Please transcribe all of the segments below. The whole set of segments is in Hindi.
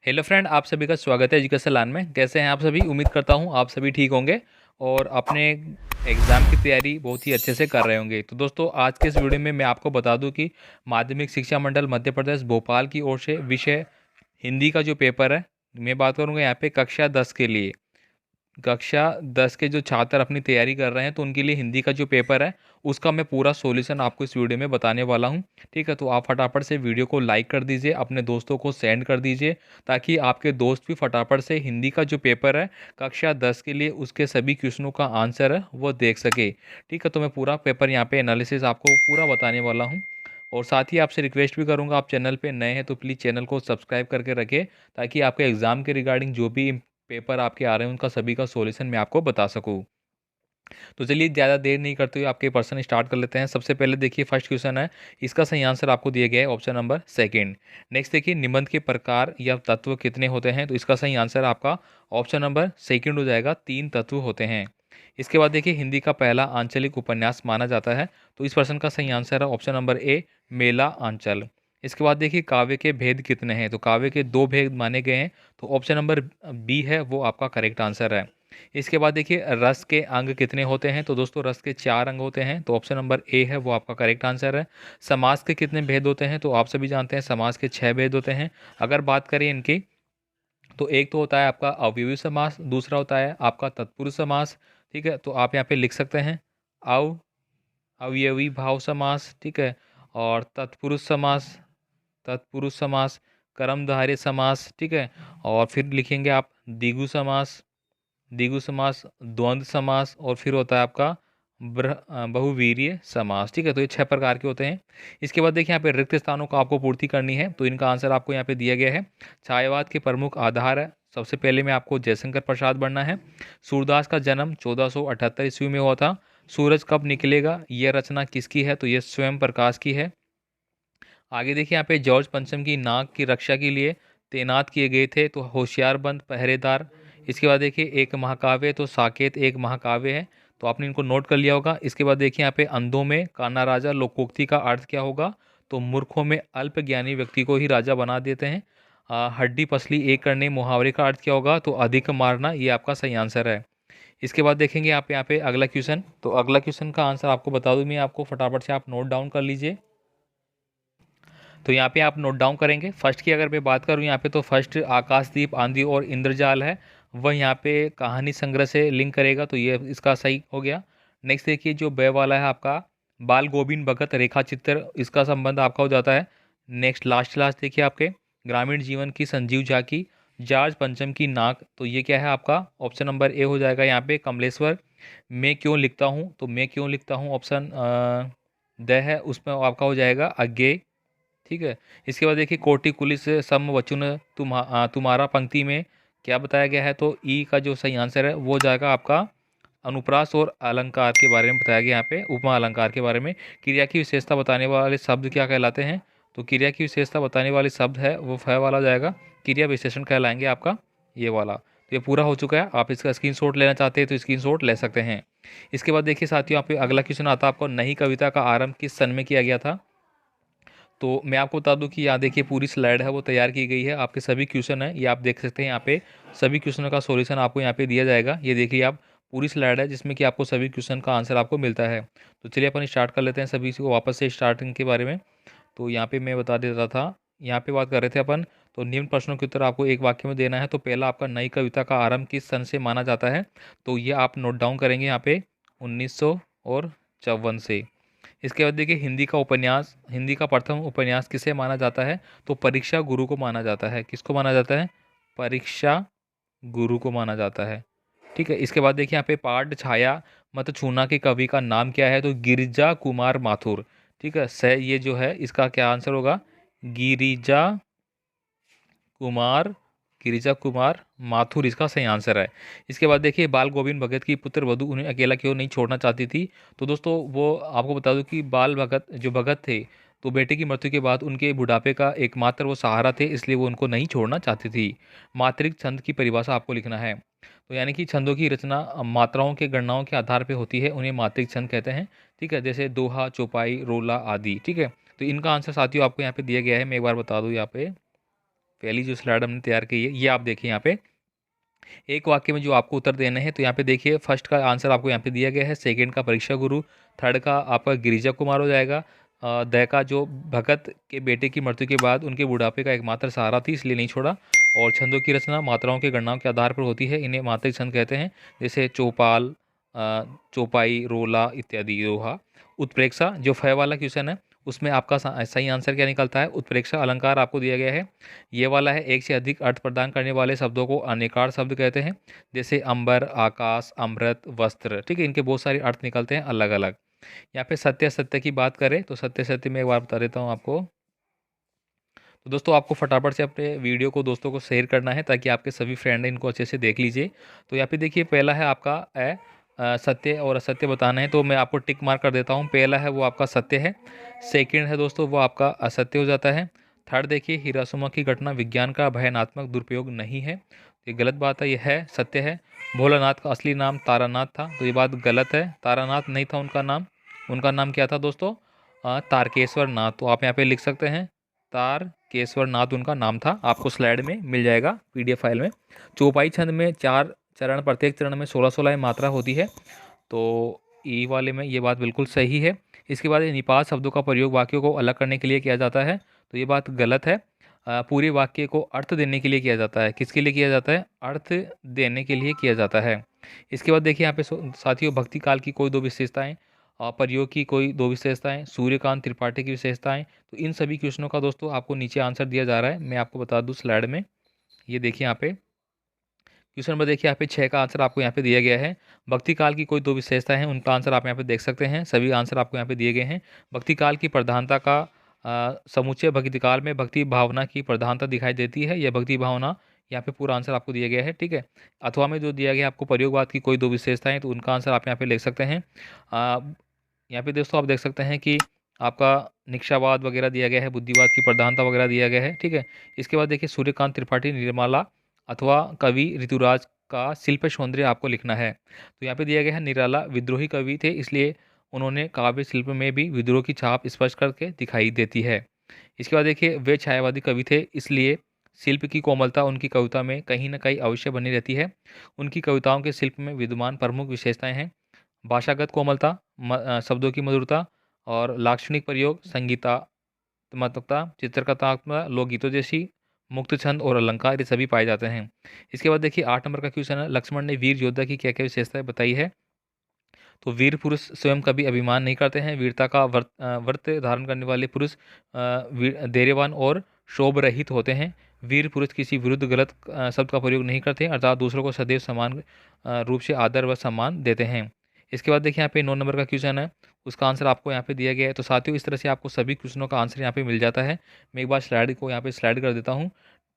हेलो फ्रेंड, आप सभी का स्वागत है एजुकेशन लाइन में। कैसे हैं आप सभी? उम्मीद करता हूं आप सभी ठीक होंगे और अपने एग्ज़ाम की तैयारी बहुत ही अच्छे से कर रहे होंगे। तो दोस्तों, आज के इस वीडियो में मैं आपको बता दूं कि माध्यमिक शिक्षा मंडल मध्य प्रदेश भोपाल की ओर से विषय हिंदी का जो पेपर है, मैं बात करूँगा यहाँ पे कक्षा 10 के लिए। कक्षा 10 के जो छात्र अपनी तैयारी कर रहे हैं, तो उनके लिए हिंदी का जो पेपर है उसका मैं पूरा सॉल्यूशन आपको इस वीडियो में बताने वाला हूं। ठीक है, तो आप फटाफट से वीडियो को लाइक कर दीजिए, अपने दोस्तों को सेंड कर दीजिए, ताकि आपके दोस्त भी फटाफट से हिंदी का जो पेपर है कक्षा 10 के लिए उसके सभी क्वेश्चनों का आंसर है वो देख सके। ठीक है, तो मैं पूरा पेपर यहाँ पे एनालिसिस आपको पूरा बताने वाला हूँ। और साथ ही आपसे रिक्वेस्ट भी करूंगा, आप चैनल पे नए हैं तो प्लीज़ चैनल को सब्सक्राइब करके रखें, ताकि आपके एग्ज़ाम के रिगार्डिंग जो भी पेपर आपके आ रहे हैं उनका सभी का सॉल्यूशन मैं आपको बता सकूं। तो चलिए ज़्यादा देर नहीं करते हुए आपके प्रश्न स्टार्ट कर लेते हैं। सबसे पहले देखिए, फर्स्ट क्वेश्चन है, इसका सही आंसर आपको दिया गया है ऑप्शन नंबर सेकंड। नेक्स्ट देखिए, निबंध के प्रकार या तत्व कितने होते हैं? तो इसका सही आंसर आपका ऑप्शन नंबर सेकंड हो जाएगा, 3 तत्व होते हैं। इसके बाद देखिए, हिंदी का पहला आंचलिक उपन्यास माना जाता है, तो इस प्रश्न का सही आंसर है ऑप्शन नंबर ए, मेला आंचल। इसके बाद देखिए, काव्य के भेद कितने हैं? तो काव्य के 2 भेद माने गए हैं, तो ऑप्शन नंबर बी है वो आपका करेक्ट आंसर है। इसके बाद देखिए, रस के अंग कितने होते हैं? तो दोस्तों, रस के 4 अंग होते हैं, तो ऑप्शन नंबर ए है वो आपका करेक्ट आंसर है। समास के कितने भेद होते हैं? तो आप सभी जानते हैं समास के 6 भेद होते हैं। अगर बात करें इनकी, तो एक तो होता है आपका अवयवी समास, दूसरा होता है आपका तत्पुरुष समास। ठीक है, तो आप यहाँ पे लिख सकते हैं अव अवयवी भाव समास। ठीक है, और तत्पुरुष समास, तत्पुरुष समास, कर्मधारय समास। ठीक है, और फिर लिखेंगे आप द्विगु समास, द्विगु समास, द्वंद्व समास, और फिर होता है आपका बहुवीर्य समास। ठीक है, तो ये 6 प्रकार के होते हैं। इसके बाद देखिए, यहाँ पे रिक्त स्थानों को आपको पूर्ति करनी है, तो इनका आंसर आपको यहाँ पे दिया गया है। छायावाद के प्रमुख आधार है, सबसे पहले में आपको जयशंकर प्रसाद बनना है। सूरदास का जन्म 1478 ईस्वी में हुआ था। सूरज कब निकलेगा, यह रचना किसकी है? तो यह स्वयं प्रकाश की है। आगे देखिए, यहाँ पे जॉर्ज पंचम की नाक की रक्षा के लिए तैनात किए गए थे, तो होशियारबंद पहरेदार। इसके बाद देखिए, एक महाकाव्य, तो साकेत एक महाकाव्य है, तो आपने इनको नोट कर लिया होगा। इसके बाद देखिए, यहाँ पे अंधों में कान्हा राजा लोकोक्ति का अर्थ क्या होगा? तो मूर्खों में अल्प ज्ञानी व्यक्ति को ही राजा बना देते हैं। हड्डी पसली एक करने मुहावरे का अर्थ क्या होगा? तो अधिक मारना, ये आपका सही आंसर है। इसके बाद देखेंगे आप यहाँ पे अगला क्वेश्चन, तो अगला क्वेश्चन का आंसर आपको बता दूं मैं आपको, फटाफट से आप नोट डाउन कर लीजिए। तो यहाँ पे आप नोट डाउन करेंगे। फर्स्ट की अगर मैं बात करूँ यहाँ पे, तो फर्स्ट आकाशदीप, आंधी और इंद्रजाल है, वह यहाँ पे कहानी संग्रह से लिंक करेगा, तो ये इसका सही हो गया। नेक्स्ट देखिए, जो बे वाला है आपका बाल गोविंद भगत रेखा चित्र, इसका संबंध आपका हो जाता है। नेक्स्ट लास्ट लास्ट देखिए आपके ग्रामीण जीवन की संजीव झांकी, जॉर्ज पंचम की नाक, तो ये क्या है आपका ऑप्शन नंबर ए हो जाएगा यहाँ पे कमलेश्वर। मैं क्यों लिखता हूँ, तो मैं क्यों लिखता हूँ ऑप्शन द है, उसमें आपका हो जाएगा अज्ञे। ठीक है, इसके बाद देखिए, कोटि कुलिस सम वचन तुम्हारा पंक्ति में क्या बताया गया है? तो ई का जो सही आंसर है वो जाएगा आपका अनुप्रास और अलंकार के बारे में बताया गया, यहाँ पे उपमा अलंकार के बारे में। क्रिया की विशेषता बताने वाले शब्द क्या कहलाते हैं? तो क्रिया की विशेषता बताने वाले शब्द है वो फ वाला जाएगा, क्रिया विशेषण कहलाएंगे आपका ये वाला। तो ये पूरा हो चुका है। आप इसका स्क्रीनशॉट लेना चाहते हैं तो स्क्रीनशॉट ले सकते हैं। इसके बाद देखिए साथियों, यहाँ पे अगला क्वेश्चन आता है आपको, नई कविता का आरंभ किस सन में किया गया था? तो मैं आपको बता दूं कि यहाँ देखिए, पूरी स्लाइड है वो तैयार की गई है, आपके सभी क्वेश्चन है ये आप देख सकते हैं। यहाँ पे सभी क्वेश्चनों का सॉल्यूशन आपको यहाँ पे दिया जाएगा। ये देखिए आप, पूरी स्लाइड है जिसमें कि आपको सभी क्वेश्चन का आंसर आपको मिलता है। तो चलिए अपन स्टार्ट कर लेते हैं सभी को वापस से स्टार्टिंग के बारे में। तो यहाँ पे मैं बता देता था, यहाँ पे बात कर रहे थे अपन, तो निम्न प्रश्नों के उत्तर आपको एक वाक्य में देना है। तो पहला आपका, नई कविता का आरंभ किस सन से माना जाता है? तो ये आप नोट डाउन करेंगे यहाँ पे 1954 से। इसके बाद देखिए, हिंदी का प्रथम उपन्यास किसे माना जाता है? तो परीक्षा गुरु को माना जाता है। किसको माना जाता है? परीक्षा गुरु को माना जाता है। ठीक है, इसके बाद देखिए, यहाँ पे पाठ छाया मत छूना के कवि का नाम क्या है? तो गिरिजा कुमार माथुर। ठीक है, ये जो है इसका क्या आंसर होगा? गिरिजा कुमार, गिरिजा कुमार माथुर इसका सही आंसर है। इसके बाद देखिए, बाल गोविंद भगत की पुत्र वधु उन्हें अकेला क्यों नहीं छोड़ना चाहती थी? तो दोस्तों, वो आपको बता दूं कि बाल भगत जो भगत थे, तो बेटे की मृत्यु के बाद उनके बुढ़ापे का एकमात्र वो सहारा थे, इसलिए वो उनको नहीं छोड़ना चाहती थी। मात्रिक छंद की परिभाषा आपको लिखना है। तो यानी कि छंदों की रचना मात्राओं के गणनाओं के आधार पर होती है, उन्हें मात्रिक छंद कहते हैं। ठीक है, जैसे दोहा, चौपाई, रोला आदि। ठीक है, तो इनका आंसर साथियों आपको यहाँ पे दिया गया है, मैं एक बार बता दूँ यहाँ पे, पहली जो स्लाइड हमने तैयार की है ये आप देखिए यहाँ पे एक वाक्य में जो आपको उत्तर देने हैं। तो यहाँ पे देखिए फर्स्ट का आंसर आपको यहाँ पे दिया गया है, सेकंड का परीक्षा गुरु, थर्ड का आपका गिरिजा कुमार हो जाएगा, द का जो भगत के बेटे की मृत्यु के बाद उनके बुढ़ापे का एकमात्र सहारा थी इसलिए नहीं छोड़ा, और छंदों की रचना मात्राओं के गणनाओं के आधार पर होती है, इन्हें मात्रिक छंद कहते हैं, जैसे चौपाल, चौपाई, रोला इत्यादि। दोहा। उत्प्रेक्षा जो फ वाला क्वेश्चन है उसमें आपका सही आंसर क्या निकलता है, उत्प्रेक्षा अलंकार आपको दिया गया है। ये वाला है, एक से अधिक अर्थ प्रदान करने वाले शब्दों को अनेकार शब्द कहते हैं, जैसे अंबर, आकाश, अमृत, वस्त्र। ठीक है, इनके बहुत सारे अर्थ निकलते हैं अलग अलग। यहाँ पे सत्य सत्य की बात करें तो सत्य सत्य में एक बार बता देता हूँ आपको। तो दोस्तों आपको फटाफट से अपने वीडियो को दोस्तों को शेयर करना है ताकि आपके सभी फ्रेंड इनको अच्छे से देख लीजिए। तो यहाँ पे देखिए पहला है आपका सत्य और असत्य बताना है, तो मैं आपको टिक मार्क कर देता हूँ। पहला है वो आपका सत्य है, सेकंड है दोस्तों वो आपका असत्य हो जाता है, थर्ड देखिए हिरोशिमा की घटना विज्ञान का भयानक दुरुपयोग नहीं है, ये गलत बात है, ये है सत्य है। भोलानाथ का असली नाम तारानाथ था, तो ये बात गलत है, तारानाथ नहीं था उनका नाम क्या था दोस्तों, तारकेश्वर नाथ। तो आप यहाँ पे लिख सकते हैं तारकेश्वर नाथ उनका नाम था, आपको स्लाइड में मिल जाएगा पीडीएफ फाइल में। चौपाई छंद में 4 चरण, प्रत्येक चरण में 16-16 मात्रा होती है, तो ई वाले में ये बात बिल्कुल सही है। इसके बाद निपात शब्दों का प्रयोग वाक्यों को अलग करने के लिए किया जाता है, तो ये बात गलत है। पूरे वाक्य को अर्थ देने के लिए किया जाता है, किसके लिए किया जाता है, अर्थ देने के लिए किया जाता है। इसके बाद देखिए यहाँ पे साथियों भक्ति काल की कोई 2 विशेषताएं, प्रयोग की कोई 2 विशेषताएं, सूर्यकांत त्रिपाठी की विशेषताएं। तो इन सभी क्वेश्चनों का दोस्तों आपको नीचे आंसर दिया जा रहा है, मैं आपको बता दूं स्लाइड में। ये देखिए यहाँ पे क्वेश्चन नंबर देखिए यहाँ पे 6 का आंसर आपको यहाँ पे दिया गया है। भक्ति काल की कोई 2 विशेषताएं हैं, उनका आंसर आप यहाँ पे देख सकते हैं, सभी आंसर आपको यहाँ पे दिए गए हैं। भक्ति काल की प्रधानता का समुच्चय भक्ति काल में भक्ति भावना की प्रधानता दिखाई देती है, यह भक्ति भावना यहाँ पे पूरा आंसर आपको दिया गया है। ठीक है, अथवा में जो दिया गया है आपको प्रयोगवाद की कोई 2 विशेषताएं, तो उनका आंसर आप यहाँ पे लिख सकते हैं। यहाँ पे दोस्तों आप देख सकते हैं कि आपका निक्षावाद वगैरह दिया गया है, बुद्धिवाद की प्रधानता वगैरह दिया गया है। ठीक है, इसके बाद देखिए सूर्यकांत त्रिपाठी निर्मला अथवा कवि ऋतुराज का शिल्प सौंदर्य आपको लिखना है, तो यहाँ पे दिया गया है निराला विद्रोही कवि थे इसलिए उन्होंने काव्य शिल्प में भी विद्रोह की छाप स्पष्ट करके दिखाई देती है। इसके बाद देखिए वे छायावादी कवि थे इसलिए शिल्प की कोमलता उनकी कविता में कहीं ना कहीं अवश्य बनी रहती है। उनकी कविताओं के शिल्प में विद्यमान प्रमुख विशेषताएं हैं भाषागत कोमलता, शब्दों की मधुरता और लाक्षणिक प्रयोग, संगीतात्मकता, चित्रकथात्मकता, लोकगीतों जैसी मुक्त छंद और अलंकार, ये सभी पाए जाते हैं। इसके बाद देखिए 8 नंबर का क्वेश्चन है, लक्ष्मण ने वीर योद्धा की क्या क्या विशेषताएं बताई है। तो वीर पुरुष स्वयं कभी अभिमान नहीं करते हैं, वीरता का व्रत धारण करने वाले पुरुष धैर्यवान और शोभ रहित होते हैं, वीर पुरुष किसी विरुद्ध गलत शब्द का प्रयोग नहीं करते हैं, अर्थात दूसरों को सदैव समान रूप से आदर व सम्मान देते हैं। इसके बाद देखिए यहाँ पे 9 नंबर का क्वेश्चन है, उसका आंसर आपको यहाँ पे दिया गया है। तो साथियों इस तरह से आपको सभी क्वेश्चनों का आंसर यहाँ पे मिल जाता है। मैं एक बार स्लाइड को यहाँ पे स्लाइड कर देता हूँ,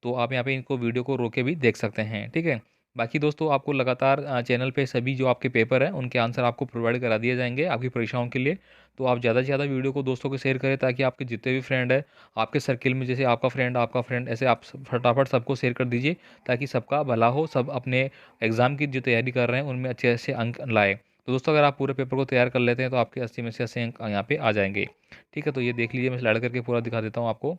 तो आप यहाँ पे इनको वीडियो को रोक के भी देख सकते हैं। ठीक है, बाकी दोस्तों आपको लगातार चैनल पे सभी जो आपके पेपर हैं उनके आंसर आपको प्रोवाइड करा दिए जाएंगे आपकी परीक्षाओं के लिए। तो आप ज़्यादा से ज़्यादा वीडियो को दोस्तों को शेयर करें ताकि आपके जितने भी फ्रेंड है आपके सर्किल में, जैसे आपका फ्रेंड ऐसे आप फटाफट सबको शेयर कर दीजिए ताकि सबका भला हो, सब अपने एग्ज़ाम की जो तैयारी कर रहे हैं उनमें अच्छे अच्छे अंक लाए। तो दोस्तों अगर आप पूरे पेपर को तैयार कर लेते हैं तो आपके 80 में से 80 अंक यहाँ पे आ जाएंगे। ठीक है, तो ये देख लीजिए, मैं स्लाइड करके पूरा दिखा देता हूँ आपको,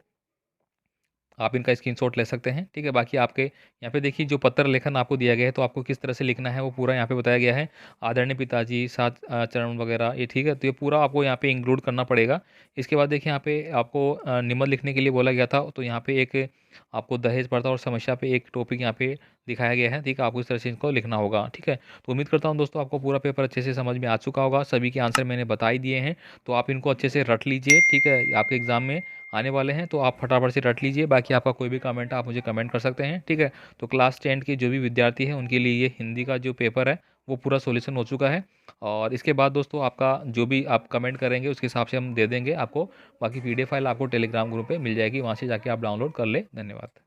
आप इनका स्क्रीनशॉट ले सकते हैं। ठीक है, बाकी आपके यहाँ पे देखिए जो पत्र लेखन आपको दिया गया है तो आपको किस तरह से लिखना है वो पूरा यहाँ पे बताया गया है। आदरणीय पिताजी, 7 चरण वगैरह, ये ठीक है, तो ये पूरा आपको यहाँ पे इंक्लूड करना पड़ेगा। इसके बाद देखिए यहाँ पे आपको निबंध लिखने के लिए बोला गया था, तो यहाँ पे एक आपको दहेज प्रथा और समस्या पे एक टॉपिक यहाँ पे दिखाया गया है। ठीक है, आपको इस तरह से इनको लिखना होगा। ठीक है, तो उम्मीद करता हूँ दोस्तों आपको पूरा पेपर अच्छे से समझ में आ चुका होगा, सभी के आंसर मैंने बता ही दिए हैं, तो आप इनको अच्छे से रट लीजिए। ठीक है, आपके एग्जाम में आने वाले हैं तो आप फटाफट से रट लीजिए। बाकी आपका कोई भी कमेंट है आप मुझे कमेंट कर सकते हैं। ठीक है, तो क्लास 10 के जो भी विद्यार्थी हैं उनके लिए ये हिंदी का जो पेपर है वो पूरा सॉल्यूशन हो चुका है, और इसके बाद दोस्तों आपका जो भी आप कमेंट करेंगे उसके हिसाब से हम दे देंगे आपको। बाकी पीडीएफ फाइल आपको टेलीग्राम ग्रुप पे मिल जाएगी, वहाँ से जाके आप डाउनलोड कर ले। धन्यवाद।